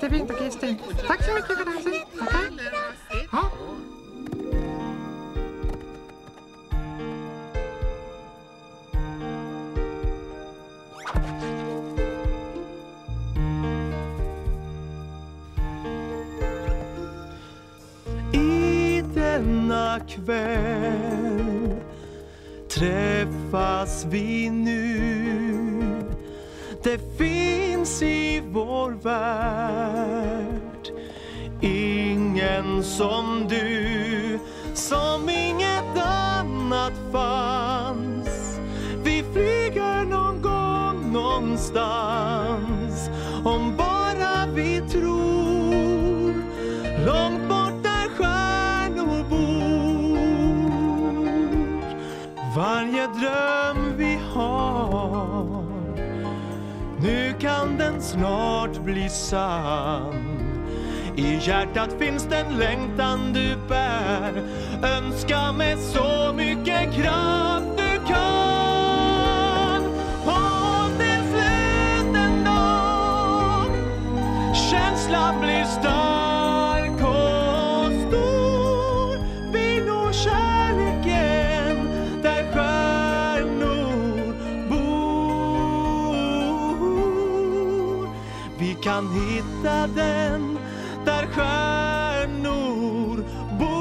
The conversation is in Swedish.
jättefint och Kristin. Tack så mycket för det. Tackar. Ja. I denna kväll träffas vi nu. Det finns i vår värld ingen som du, som inget annat fanns. Vi flyger någon gång någonstans, om bara vi tror, långt bort där stjärnor bor. Varje dröm vi har, nu kan den snart bli sann. I hjärtat finns den längtan du bär. Önska med så mycket kraft du kan. Och till slut en dag, känslan blir stark och stor. Vi når kärleken där stjärnor bor. Vi kan hitta den där stjärnor bor.